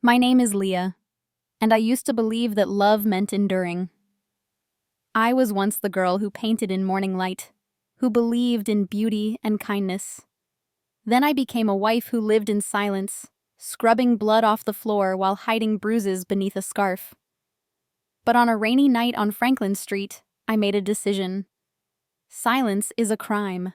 My name is Leah, and I used to believe that love meant enduring. I was once the girl who painted in morning light, who believed in beauty and kindness. Then I became a wife who lived in silence, scrubbing blood off the floor while hiding bruises beneath a scarf. But on a rainy night on Franklin Street, I made a decision. Silence is a crime.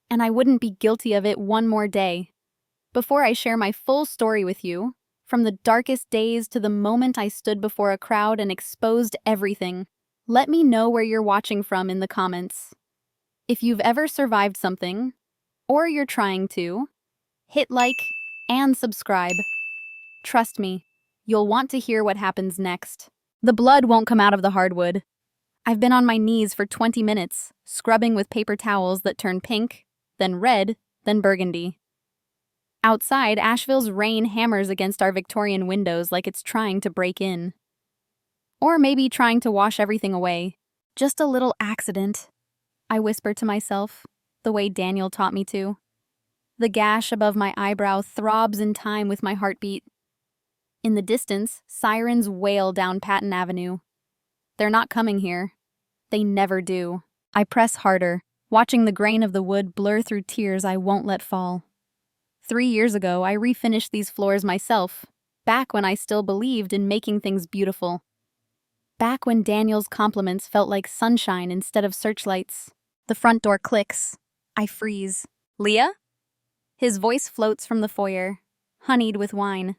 And I wouldn't be guilty of it one more day. Before I share my full story with you, from the darkest days to the moment I stood before a crowd and exposed everything, let me know where you're watching from in the comments. If you've ever survived something, or you're trying to, hit like and subscribe. Trust me, you'll want to hear what happens next. The blood won't come out of the hardwood. I've been on my knees for 20 minutes, scrubbing with paper towels that turn pink, then red, then burgundy. Outside, Asheville's rain hammers against our Victorian windows like it's trying to break in. Or maybe trying to wash everything away. Just a little accident, I whisper to myself, the way Daniel taught me to. The gash above my eyebrow throbs in time with my heartbeat. In the distance, sirens wail down Patton Avenue. They're not coming here. They never do. I press harder, watching the grain of the wood blur through tears I won't let fall. 3 years ago, I refinished these floors myself, back when I still believed in making things beautiful. Back when Daniel's compliments felt like sunshine instead of searchlights. The front door clicks. I freeze. Leah? His voice floats from the foyer, honeyed with wine.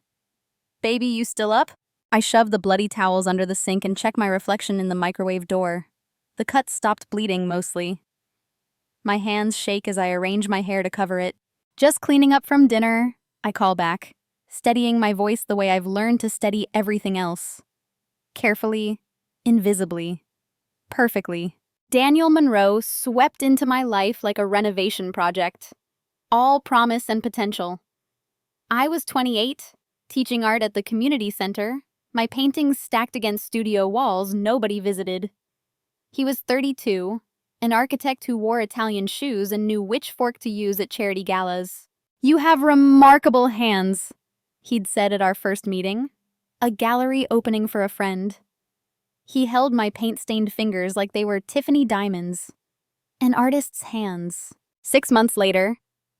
Baby, you still up? I shove the bloody towels under the sink and check my reflection in the microwave door. The cut stopped bleeding mostly. My hands shake as I arrange my hair to cover it. Just cleaning up from dinner, I call back, steadying my voice the way I've learned to steady everything else. Carefully, invisibly, perfectly. Daniel Monroe swept into my life like a renovation project. All promise and potential. I was 28, teaching art at the community center, my paintings stacked against studio walls nobody visited. He was 32, an architect who wore Italian shoes and knew which fork to use at charity galas. You have remarkable hands, he'd said at our first meeting, a gallery opening for a friend. He held my paint-stained fingers like they were Tiffany diamonds. An artist's hands. 6 months later,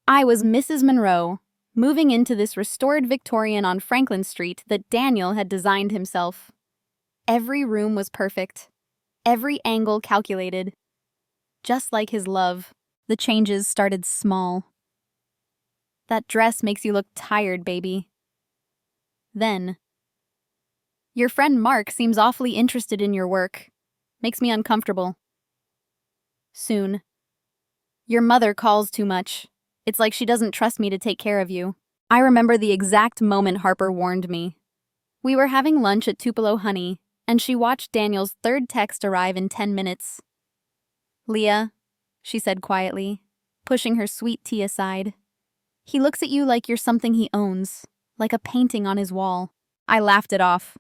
I was Mrs. Monroe, moving into this restored Victorian on Franklin Street that Daniel had designed himself. Every room was perfect, every angle calculated. Just like his love, the changes started small. That dress makes you look tired, baby. Then, your friend Mark seems awfully interested in your work. Makes me uncomfortable. Soon, your mother calls too much. It's like she doesn't trust me to take care of you. I remember the exact moment Harper warned me. We were having lunch at Tupelo Honey, and she watched Daniel's third text arrive in 10 minutes. Leah, she said quietly, pushing her sweet tea aside. He looks at you like you're something he owns, like a painting on his wall. I laughed it off.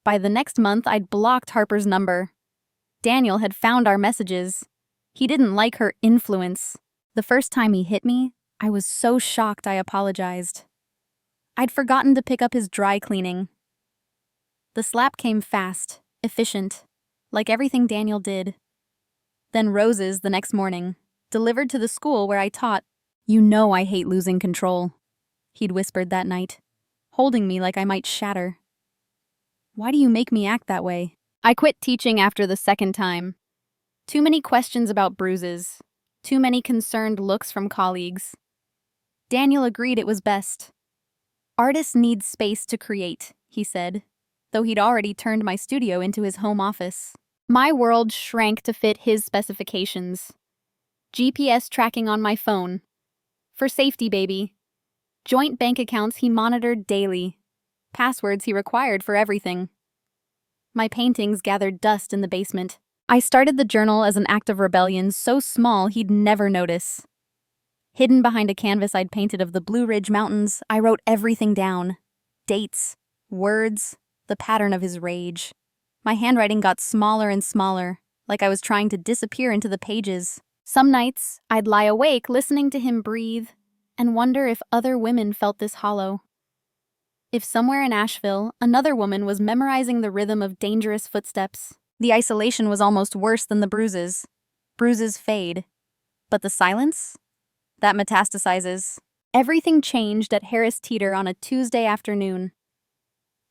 By the next month, I'd blocked Harper's number. Daniel had found our messages. He didn't like her influence. The first time he hit me, I was so shocked I apologized. I'd forgotten to pick up his dry cleaning. The slap came fast, efficient, like everything Daniel did. Then roses the next morning, delivered to the school where I taught. You know I hate losing control, he'd whispered that night, holding me like I might shatter. Why do you make me act that way? I quit teaching after the second time. Too many questions about bruises, too many concerned looks from colleagues. Daniel agreed it was best. Artists need space to create, he said, though he'd already turned my studio into his home office. My world shrank to fit his specifications. GPS tracking on my phone. For safety, baby. Joint bank accounts he monitored daily. Passwords he required for everything. My paintings gathered dust in the basement. I started the journal as an act of rebellion so small he'd never notice. Hidden behind a canvas I'd painted of the Blue Ridge Mountains, I wrote everything down. Dates, words, the pattern of his rage. My handwriting got smaller and smaller, like I was trying to disappear into the pages. Some nights, I'd lie awake listening to him breathe and wonder if other women felt this hollow. If somewhere in Asheville, another woman was memorizing the rhythm of dangerous footsteps. The isolation was almost worse than the bruises. Bruises fade. But the silence? That metastasizes. Everything changed at Harris Teeter on a Tuesday afternoon.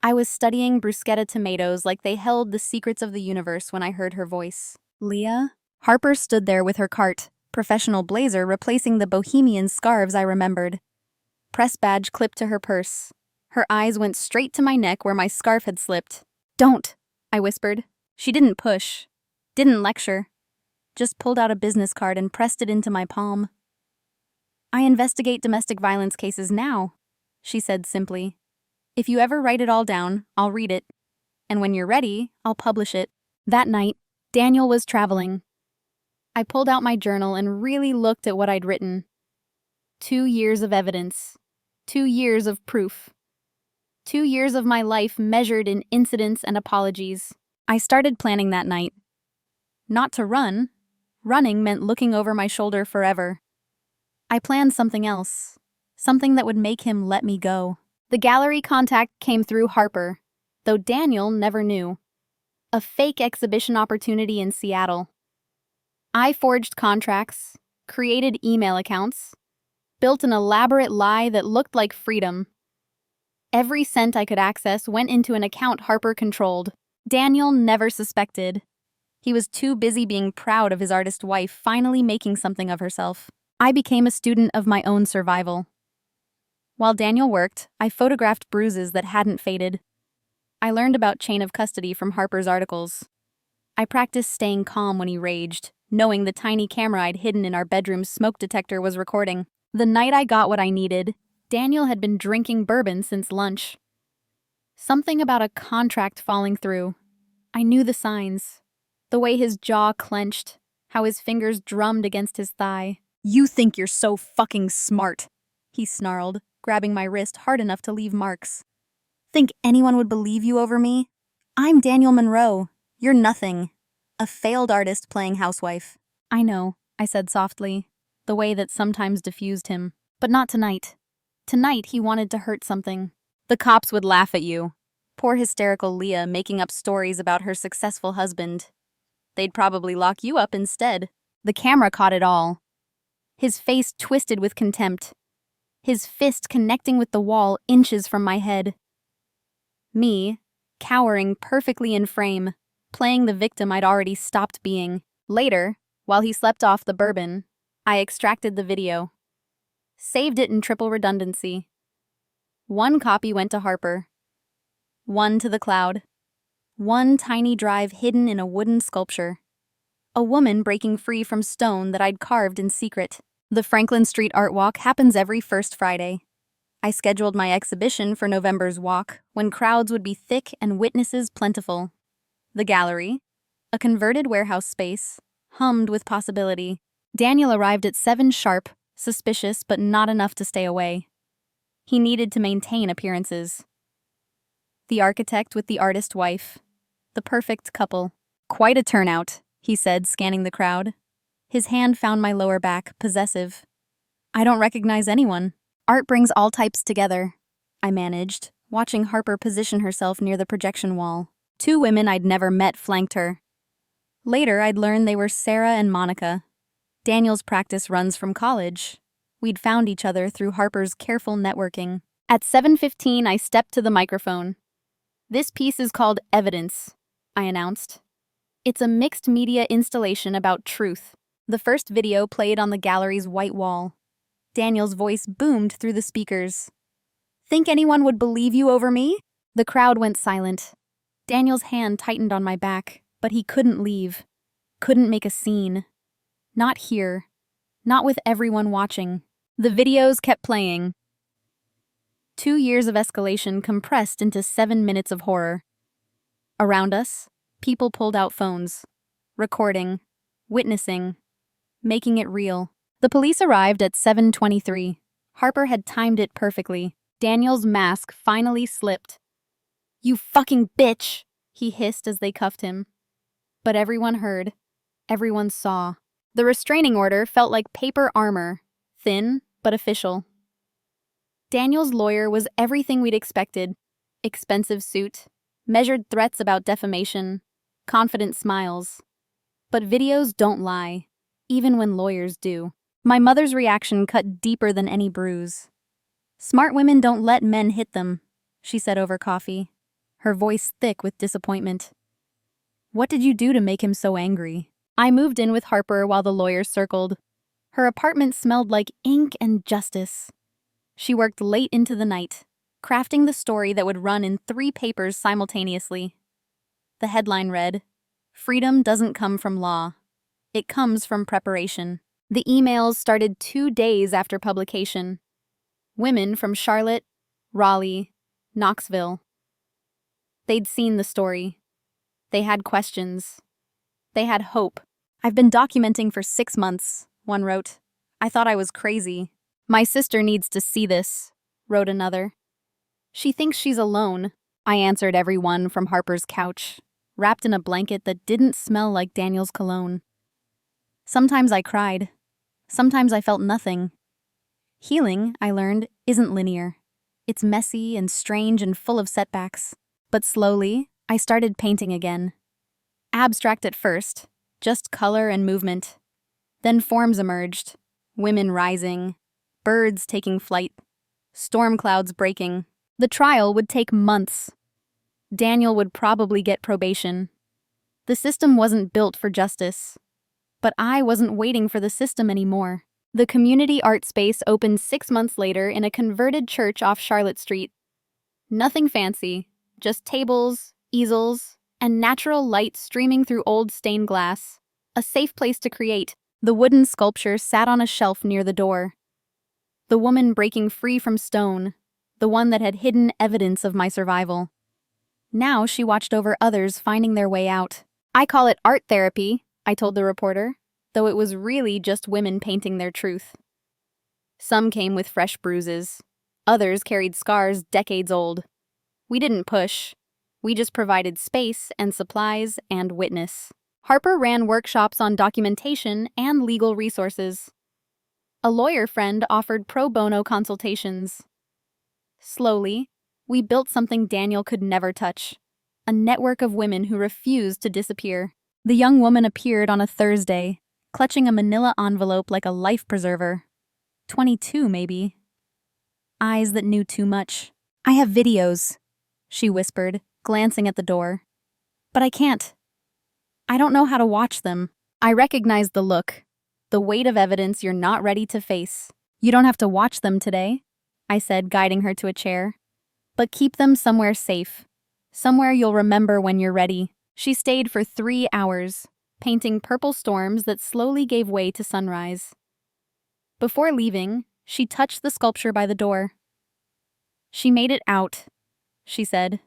I was studying bruschetta tomatoes like they held the secrets of the universe when I heard her voice. Leah? Harper stood there with her cart, professional blazer replacing the bohemian scarves I remembered. Press badge clipped to her purse. Her eyes went straight to my neck where my scarf had slipped. "Don't," I whispered. She didn't push, didn't lecture, just pulled out a business card and pressed it into my palm. "I investigate domestic violence cases now," she said simply. "If you ever write it all down, I'll read it. And when you're ready, I'll publish it." That night, Daniel was traveling. I pulled out my journal and really looked at what I'd written. 2 years of evidence. 2 years of proof. 2 years of my life measured in incidents and apologies. I started planning that night. Not to run. Running meant looking over my shoulder forever. I planned something else. Something that would make him let me go. The gallery contact came through Harper, though Daniel never knew. A fake exhibition opportunity in Seattle. I forged contracts, created email accounts, built an elaborate lie that looked like freedom. Every cent I could access went into an account Harper controlled. Daniel never suspected. He was too busy being proud of his artist wife finally making something of herself. I became a student of my own survival. While Daniel worked, I photographed bruises that hadn't faded. I learned about chain of custody from Harper's articles. I practiced staying calm when he raged, knowing the tiny camera I'd hidden in our bedroom's smoke detector was recording. The night I got what I needed, Daniel had been drinking bourbon since lunch. Something about a contract falling through. I knew the signs. The way his jaw clenched, how his fingers drummed against his thigh. "You think you're so fucking smart," he snarled, grabbing my wrist hard enough to leave marks. "Think anyone would believe you over me? I'm Daniel Monroe. You're nothing. A failed artist playing housewife." "I know," I said softly, the way that sometimes diffused him. "But not tonight. Tonight he wanted to hurt something." "The cops would laugh at you." Poor hysterical Leah making up stories about her successful husband. "They'd probably lock you up instead." The camera caught it all. His face twisted with contempt. His fist connecting with the wall inches from my head. Me, cowering perfectly in frame, playing the victim I'd already stopped being. Later, while he slept off the bourbon, I extracted the video. Saved it in triple redundancy. 1 copy went to Harper. 1 to the cloud. 1 tiny drive hidden in a wooden sculpture. A woman breaking free from stone that I'd carved in secret. The Franklin Street Art Walk happens every first Friday. I scheduled my exhibition for November's walk, when crowds would be thick and witnesses plentiful. The gallery, a converted warehouse space, hummed with possibility. Daniel arrived at 7 sharp, suspicious but not enough to stay away. He needed to maintain appearances. The architect with the artist wife. The perfect couple. "Quite a turnout," he said, scanning the crowd. His hand found my lower back, possessive. "I don't recognize anyone." "Art brings all types together," I managed, watching Harper position herself near the projection wall. 2 women I'd never met flanked her. Later, I'd learned they were Sarah and Monica. Daniel's practice runs from college. We'd found each other through Harper's careful networking. At 7:15, I stepped to the microphone. "This piece is called Evidence," I announced. "It's a mixed media installation about truth." The first video played on the gallery's white wall. Daniel's voice boomed through the speakers. "Think anyone would believe you over me?" The crowd went silent. Daniel's hand tightened on my back, but he couldn't leave. Couldn't make a scene. Not here. Not with everyone watching. The videos kept playing. 2 years of escalation compressed into 7 minutes of horror. Around us, people pulled out phones, recording, witnessing, making it real. The police arrived at 7:23. Harper had timed it perfectly. Daniel's mask finally slipped. "You fucking bitch," he hissed as they cuffed him. But everyone heard. Everyone saw. The restraining order felt like paper armor, thin but official. Daniel's lawyer was everything we'd expected. Expensive suit, measured threats about defamation, confident smiles. But videos don't lie, even when lawyers do. My mother's reaction cut deeper than any bruise. "Smart women don't let men hit them," she said over coffee, her voice thick with disappointment. "What did you do to make him so angry?" I moved in with Harper while the lawyer circled. Her apartment smelled like ink and justice. She worked late into the night, crafting the story that would run in 3 papers simultaneously. The headline read, "Freedom doesn't come from law. It comes from preparation." The emails started 2 days after publication. Women from Charlotte, Raleigh, Knoxville. They'd seen the story. They had questions. They had hope. "I've been documenting for 6 months," one wrote. "I thought I was crazy." "My sister needs to see this," wrote another. "She thinks she's alone," I answered every one from Harper's couch, wrapped in a blanket that didn't smell like Daniel's cologne. Sometimes I cried. Sometimes I felt nothing. Healing, I learned, isn't linear. It's messy and strange and full of setbacks. But slowly, I started painting again. Abstract at first, just color and movement. Then forms emerged. Women rising, birds taking flight, storm clouds breaking. The trial would take months. Daniel would probably get probation. The system wasn't built for justice. But I wasn't waiting for the system anymore. The community art space opened 6 months later in a converted church off Charlotte Street. Nothing fancy, just tables, easels, and natural light streaming through old stained glass. A safe place to create. The wooden sculpture sat on a shelf near the door. The woman breaking free from stone, the one that had hidden evidence of my survival. Now she watched over others finding their way out. "I call it art therapy," I told the reporter, though it was really just women painting their truth. Some came with fresh bruises. Others carried scars decades old. We didn't push. We just provided space and supplies and witness. Harper ran workshops on documentation and legal resources. A lawyer friend offered pro bono consultations. Slowly, we built something Daniel could never touch. A network of women who refused to disappear. The young woman appeared on a Thursday, clutching a manila envelope like a life preserver. 22, maybe. Eyes that knew too much. "I have videos," she whispered, glancing at the door. "But I can't. I don't know how to watch them." I recognized the look, the weight of evidence you're not ready to face. "You don't have to watch them today," I said, guiding her to a chair. "But keep them somewhere safe, somewhere you'll remember when you're ready." She stayed for 3 hours, painting purple storms that slowly gave way to sunrise. Before leaving, she touched the sculpture by the door. "She made it out," she said.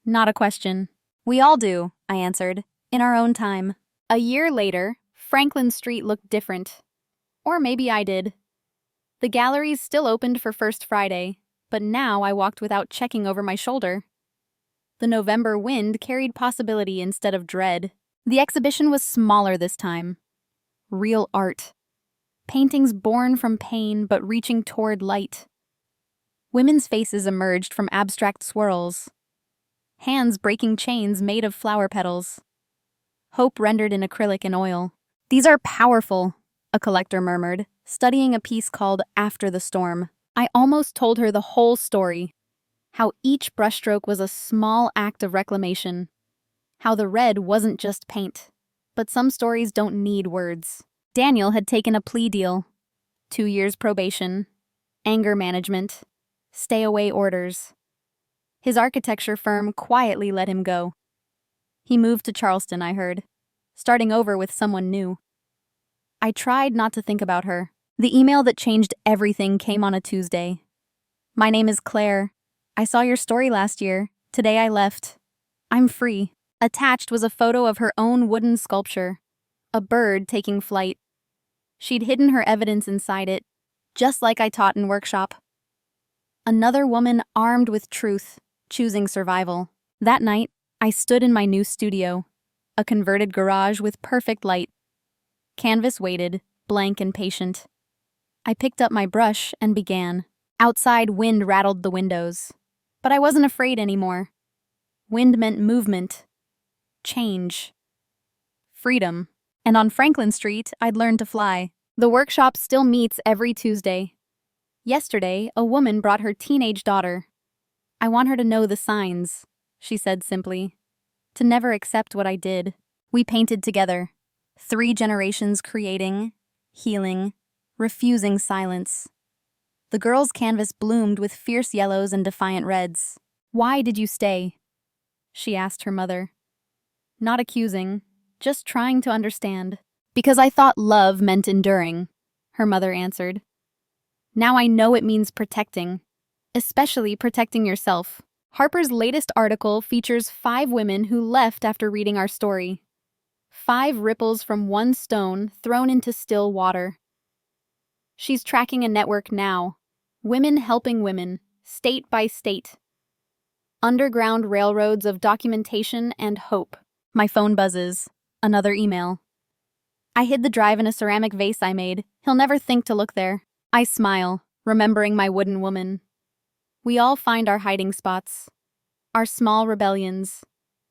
Not a question. "We all do," I answered, "in our own time." A year later, Franklin Street looked different. Or maybe I did. The galleries still opened for First Friday, but now I walked without checking over my shoulder. The November wind carried possibility instead of dread. The exhibition was smaller this time. Real art. Paintings born from pain but reaching toward light. Women's faces emerged from abstract swirls. Hands breaking chains made of flower petals. Hope rendered in acrylic and oil. "These are powerful," a collector murmured, studying a piece called After the Storm. I almost told her the whole story. How each brushstroke was a small act of reclamation. How the red wasn't just paint. But some stories don't need words. Daniel had taken a plea deal. 2 years probation. Anger management. Stay-away orders. His architecture firm quietly let him go. He moved to Charleston, I heard, starting over with someone new. I tried not to think about her. The email that changed everything came on a Tuesday. "My name is Claire. I saw your story last year. Today I left. I'm free." Attached was a photo of her own wooden sculpture, a bird taking flight. She'd hidden her evidence inside it, just like I taught in workshop. Another woman armed with truth, choosing survival. That night, I stood in my new studio, a converted garage with perfect light. Canvas waited, blank and patient. I picked up my brush and began. Outside, wind rattled the windows. But I wasn't afraid anymore. Wind meant movement, change, freedom. And on Franklin Street, I'd learned to fly. The workshop still meets every Tuesday. Yesterday, a woman brought her teenage daughter. I want her to know the signs, she said simply. To never accept what I did. We painted together. 3 generations creating, healing, refusing silence. The girl's canvas bloomed with fierce yellows and defiant reds. Why did you stay? She asked her mother. Not accusing, just trying to understand. Because I thought love meant enduring, her mother answered. Now I know it means protecting, especially protecting yourself. Harper's latest article features 5 women who left after reading our story. 5 ripples from one stone thrown into still water. She's tracking a network now. Women helping women, state by state. Underground railroads of documentation and hope. My phone buzzes. Another email. I hid the drive in a ceramic vase I made. He'll never think to look there. I smile, remembering my wooden woman. We all find our hiding spots, our small rebellions,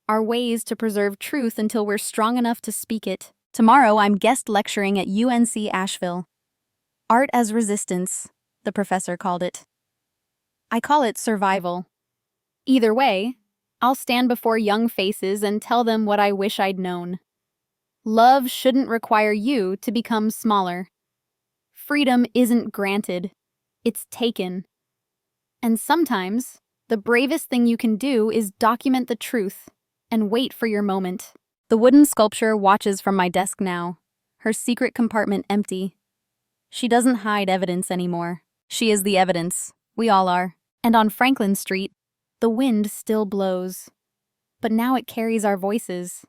our ways to preserve truth until we're strong enough to speak it. Tomorrow, I'm guest lecturing at UNC Asheville. Art as resistance, the professor called it. I call it survival. Either way, I'll stand before young faces and tell them what I wish I'd known. Love shouldn't require you to become smaller. Freedom isn't granted, it's taken. And sometimes, the bravest thing you can do is document the truth and wait for your moment. The wooden sculpture watches from my desk now, her secret compartment empty. She doesn't hide evidence anymore. She is the evidence. We all are. And on Franklin Street, the wind still blows. But now it carries our voices.